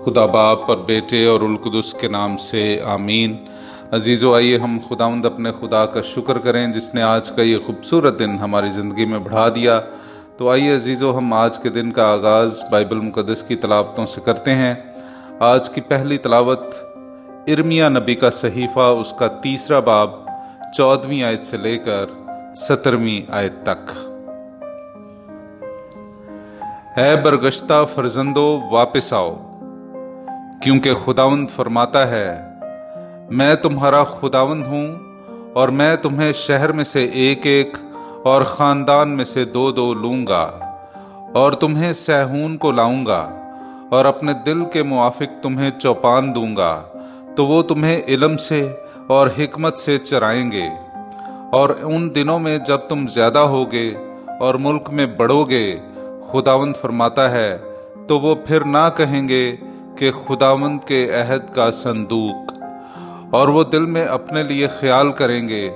खुदा बाप और बेटे और उल कुदस के नाम से आमीन। अजीज़ों, आइए हम खुदावंद अपने खुदा का शुक्र करें जिसने आज का ये खूबसूरत दिन हमारी ज़िंदगी में बढ़ा दिया। तो आइए अजीज़ों, हम आज के दिन का आगाज़ बाइबल मुक़द्दस की तलावतों से करते हैं। आज की पहली तलावत इर्मिया नबी का सहीफ़ा, उसका 3 बाब 14वीं आयत से लेकर 17वीं आयत तक। है बरगश्ता फरजंदो वापस आओ, क्योंकि खुदावंद फरमाता है, मैं तुम्हारा खुदावंद हूँ और मैं तुम्हें शहर में से एक एक और ख़ानदान में से दो दो लूँगा और तुम्हें सहून को लाऊंगा और अपने दिल के मुआफिक तुम्हें चौपान दूंगा, तो वो तुम्हें इल्म से और हिकमत से चराएंगे। और उन दिनों में जब तुम ज़्यादा होगे और मुल्क में बढ़ोगे, खुदावंद फरमाता है, तो वो फिर ना कहेंगे कि खुदावंद के अहद का संदूक, और वो दिल में अपने लिए ख्याल करेंगे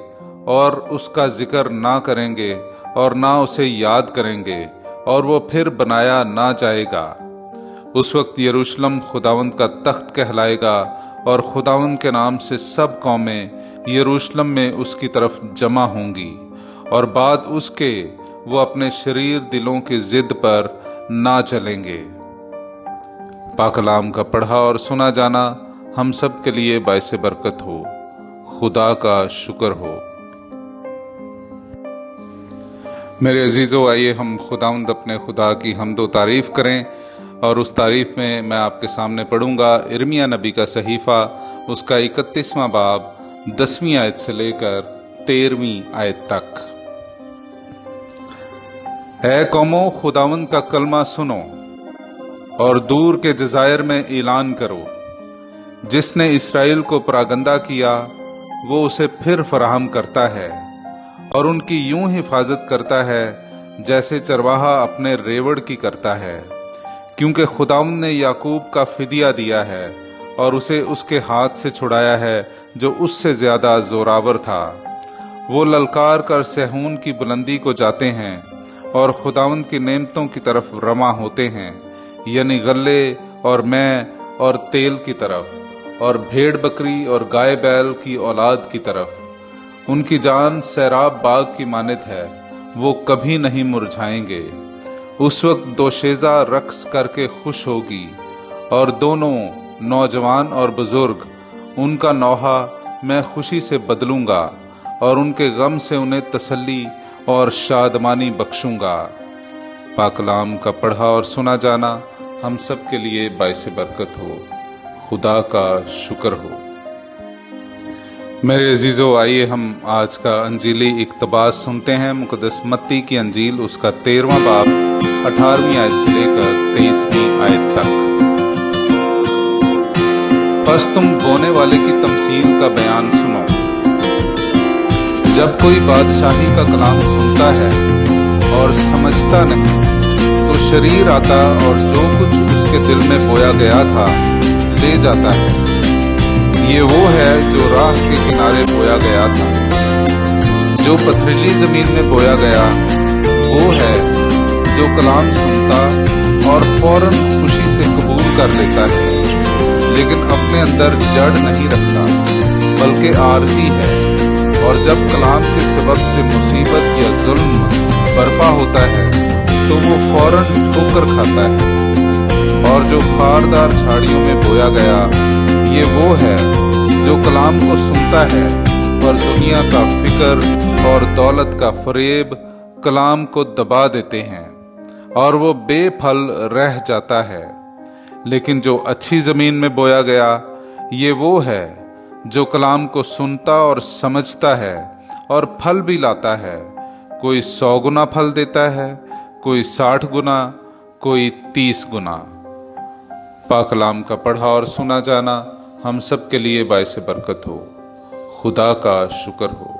और उसका जिक्र ना करेंगे और ना उसे याद करेंगे, और वो फिर बनाया ना जाएगा। उस वक्त यरूशलेम खुदावंद का तख्त कहलाएगा और खुदावंद के नाम से सब कौमें यरूशलेम में उसकी तरफ जमा होंगी, और बाद उसके वो अपने शरीर दिलों की जिद पर ना चलेंगे। पाक कलाम का पढ़ा और सुना जाना हम सब के लिए बाइसे बरकत हो। खुदा का शुक्र हो। मेरे अजीज़ों, आइए हम खुदावंद अपने खुदा की हम्द व तारीफ़ करें, और उस तारीफ़ में मैं आपके सामने पढ़ूंगा इर्मिया नबी का सहीफ़ा, उसका 31वां बाब 10वीं आयत से लेकर 13वीं आयत तक। है कौमों, खुदावंद का कलमा सुनो और दूर के जज़ायर में ऐलान करो। जिसने इस्राएल को परागंदा किया, वो उसे फिर फराहम करता है और उनकी यूं हिफाजत करता है जैसे चरवाहा अपने रेवड़ की करता है। क्योंकि खुदावंद ने याकूब का फिदिया दिया है और उसे उसके हाथ से छुड़ाया है जो उससे ज्यादा जोरावर था। वो ललकार कर सहून की बुलंदी को जाते हैं और खुदावंद की नेमतों की तरफ रमा होते हैं, यानी गल्ले और मैं और तेल की तरफ, और भेड़ बकरी और गाय बैल की औलाद की तरफ। उनकी जान सैराब बाग की मानित है, वो कभी नहीं मुरझाएंगे। उस वक्त दोशेजा रक्स करके खुश होगी, और दोनों नौजवान और बुजुर्ग उनका नौहा मैं खुशी से बदलूंगा, और उनके गम से उन्हें तसल्ली और शादमानी बख्शूंगा। पाक कलाम का पढ़ा और सुना जाना हम सब के लिए बाइसे बरकत हो। खुदा का शुक्र हो। मेरे अजीज़ों, आइए हम आज का अंजीली इक्तबास सुनते हैं। मुक़द्दस मत्ती की अंजील, उसका 13वां बाब 18वीं आयत से लेकर 23वीं आयत तक। बस तुम बोने वाले की तमसील का बयान सुनो। जब कोई बादशाही का कलाम सुनता है और समझता नहीं, तो शरीर आता और जो कुछ उसके दिल में बोया गया था ले जाता है। ये वो है जो राह के किनारे बोया गया था। जो पथरीली जमीन में बोया गया वो है जो कलाम सुनता और फौरन खुशी से कबूल कर लेता है, लेकिन अपने अंदर जड़ नहीं रखता, बल्कि आरजी है, और जब कलाम के सबब से मुसीबत या जुल्म बर्पा होता है तो वो फौरन ठोकर खाता है। और जो खारदार झाड़ियों में बोया गया, ये वो है जो कलाम को सुनता है, पर दुनिया का फिक्र और दौलत का फरेब कलाम को दबा देते हैं और वो बेफल रह जाता है। लेकिन जो अच्छी जमीन में बोया गया, ये वो है जो कलाम को सुनता और समझता है और फल भी लाता है। कोई 100 गुना फल देता है, कोई 60 गुना, कोई 30 गुना। पाक कलाम का पढ़ा और सुना जाना हम सब के लिए बाइसे बरकत हो। खुदा का शुक्र हो।